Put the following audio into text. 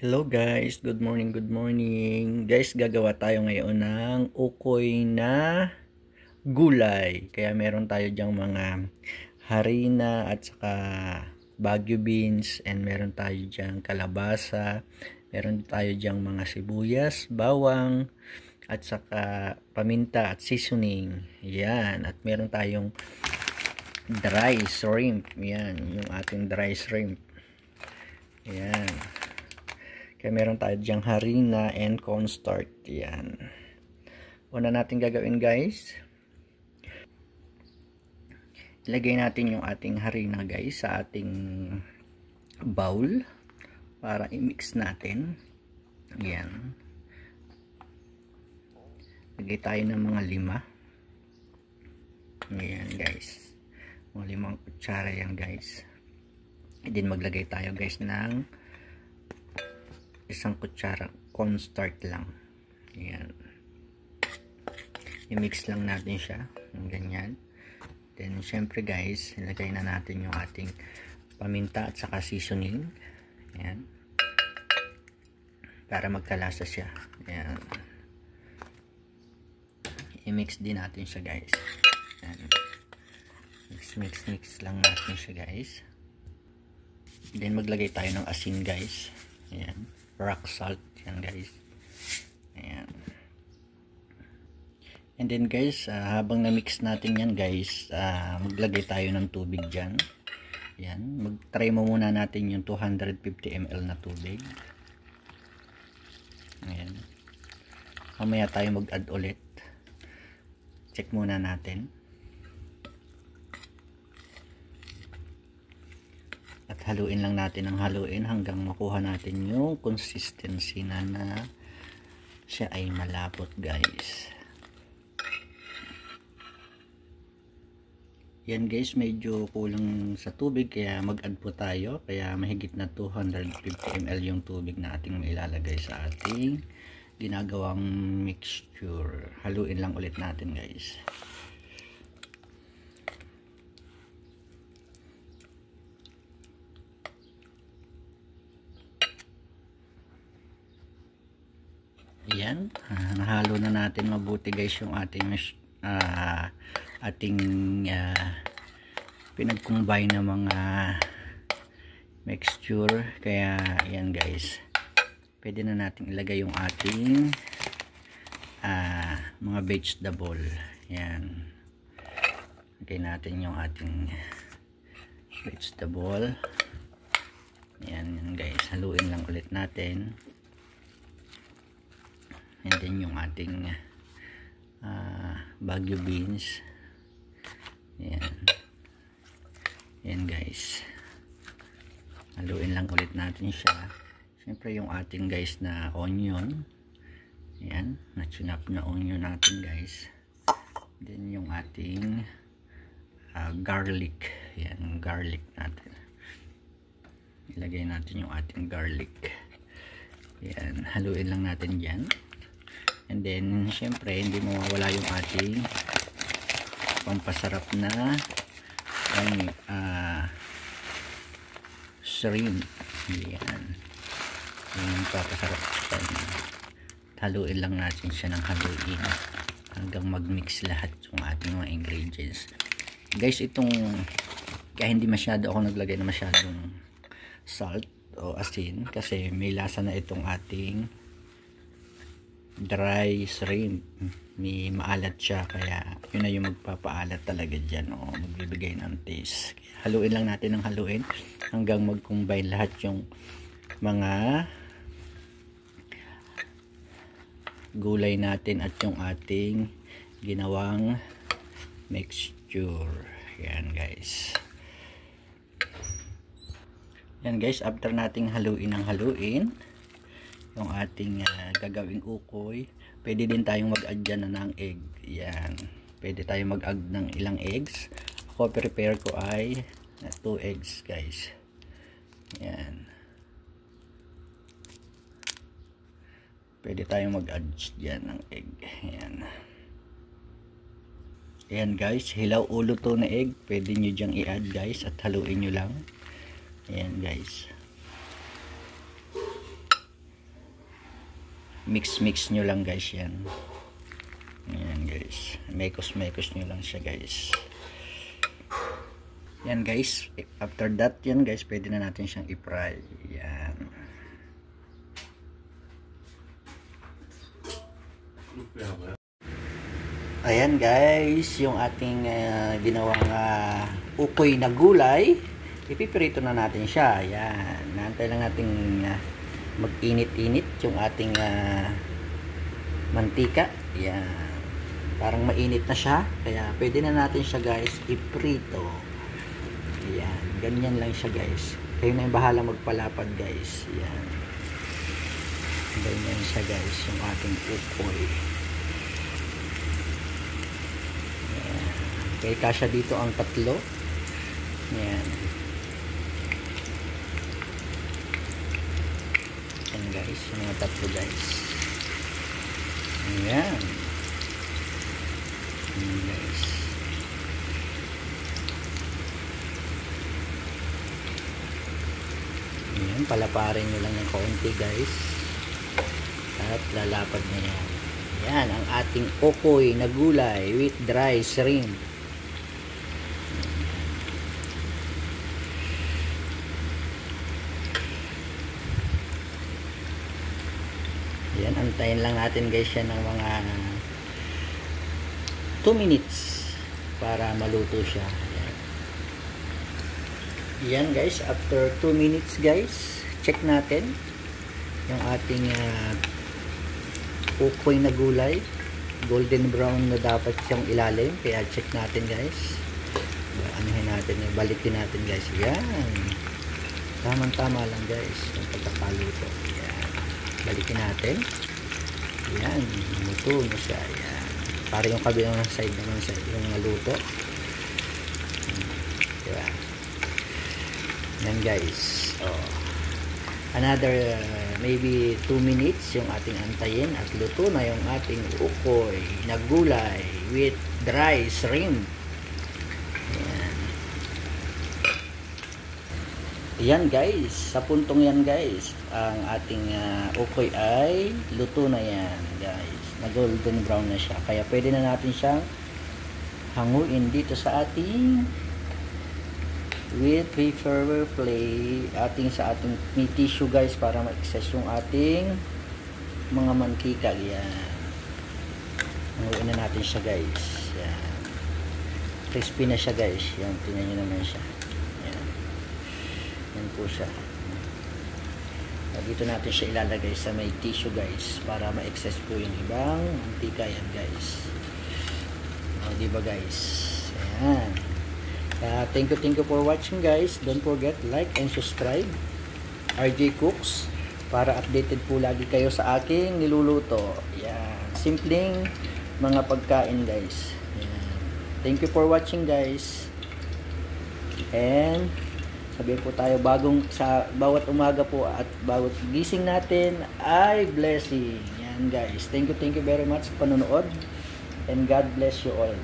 Hello guys, good morning, good morning. Guys, gagawa tayo ngayon ng ukoy na gulay. Kaya meron tayo diyang mga harina at saka Baguio beans, and meron tayo diyang kalabasa. Meron tayo diyang mga sibuyas, bawang, at saka paminta at seasoning. Yan, at meron tayong dry shrimp. Yan, yung ating dry shrimp. Yan. Kaya meron tayo diyang harina and cornstarch. Yan. Una natin gagawin guys, ilagay natin yung ating harina guys sa ating bowl para i-mix natin. Yan. Lagay tayo ng mga 5. Yan guys. Mga 5 kutsara yan guys. And then maglagay tayo guys ng 1 kutsara cornstarch lang. Ayan. I-mix lang natin siya. Ganyan. Then, syempre guys, ilagay na natin yung ating paminta at saka seasoning. Ayan. Para magkalasa siya. Ayan. I-mix din natin siya guys. Ayan. Mix lang natin siya guys. Then, maglagay tayo ng asin guys. Ayan. Rock salt yan guys. Ayan. And then guys, habang na-mix natin yan guys, maglagay tayo ng tubig dyan. Ayan. Mag-try mo muna natin yung 250 ml na tubig. Ayan. Mamaya tayo mag-add ulit. Check muna natin. At haluin lang natin ng haluin hanggang makuha natin yung consistency na siya ay malapot guys. Yan guys, medyo kulang sa tubig kaya mag-add po tayo. Kaya mahigit na 250 ml yung tubig na ating mailalagay sa ating ginagawang mixture. Haluin lang ulit natin guys. Ayan, nahalo na natin mabuti guys yung ating pinag-combine na mga mixture. Kaya ayan guys, pwede na natin ilagay yung ating mga vegetable. Ayan, lagay natin yung ating vegetable. Ayan, yan guys, haluin lang ulit natin. And then yung ating Baguio beans. Ayan. Ayan guys. Haluin lang ulit natin siya. Siyempre yung ating guys na onion. Ayan. Na-chunap na onion natin guys. Then yung ating garlic. Ayan. Garlic natin. Ilagay natin yung ating garlic. Ayan. Haluin lang natin dyan. And then, syempre, hindi mawawala yung ating pampasarap na shrimp. Yan. Yung papasarap siya. Haluin lang natin siya ng haluin hanggang mag-mix lahat yung ating mga ingredients. Guys, itong kaya hindi masyado ako naglagay na masyadong salt o asin kasi may lasa na itong ating dry shrimp. May maalat siya, kaya yun na yung magpapaalat talaga dyan, o magbibigay ng taste. Haluin lang natin ng haluin hanggang mag-combine lahat yung mga gulay natin at yung ating ginawang mixture. Yan guys. Yan guys, after nating haluin ng haluin yung ating gagawing ukoy, pwede din tayong mag-add dyan na ng egg. Yan, pwede tayong mag-add ng ilang eggs. Ako prepare ko ay 2 eggs guys. Yan, pwede tayong mag-add dyan ng egg. Yan. Ayan guys, hilaw ulo to na egg, pwede nyo dyan i-add guys at haluin nyo lang. Ayan guys. mix nyo lang guys yan. Yan guys, mekos nyo lang siya guys. Yan guys, after that yan guys, pwede na natin siyang i-fry. Yan. Ayan guys, yung ating ginawang ukoy na gulay, ipiprito na natin siya. Ayan, naantay lang natin mag-init-init yung ating mantika. Ayan, parang mainit na siya, kaya pwede na natin siya guys iprito. Ayan, ganyan lang siya guys. Kayo na yung bahala magpalapad guys. Ayan, ganyan siya guys, yung ating ukoy. Okay, kasya dito ang tatlo. Yan. Yan guys, yung mga tatlo guys. Ayan. Ayan guys. Ayan, palaparin nyo lang ng kaunti guys. At lalapad na yan. Yan ang ating ukoy na gulay with dry shrimp. Yan, antayin lang natin guys yan ng mga 2 minutes para maluto siya. Yan, yan guys, after 2 minutes guys, check natin yung ating ukoy na gulay. Golden brown na dapat siyang ilalim, kaya check natin guys. Anuhin natin, balikin natin guys. Yan, tamang-tama lang guys yung pagkakaluto. Yan, balikin natin. Yan, luto na siya. Yan, para yung kabilang side naman sa yung naluto. Diba? Yan guys. Another maybe 2 minutes yung ating antayin at luto na yung ating ukoy na gulay with dry shrimp. Yan. Yan guys, sa puntong yan guys, ang ating ukoy ay luto na yan guys. Na golden brown na siya. Kaya pwede na natin siyang hanguin dito sa ating with preferred play sa ating may tissue guys para ma-access yung ating mga mantika. Yan, hanguin na natin siya guys. Yan, crispy na siya guys. Yan, tingnan nyo naman siya. Yan, yan po siya. Dito natin siya ilalagay sa may tissue guys para ma-access po yung ibang mantika. Yan guys, diba guys. Yan. Thank you for watching guys. Don't forget like and subscribe RJ Cooks para updated po lagi kayo sa aking niluluto. Yan, simpleng mga pagkain guys. Yan. Thank you for watching guys. And sabihin po tayo sa bawat umaga po at bawat gising natin ay blessing. Yan guys. Thank you very much sa panonood and God bless you all.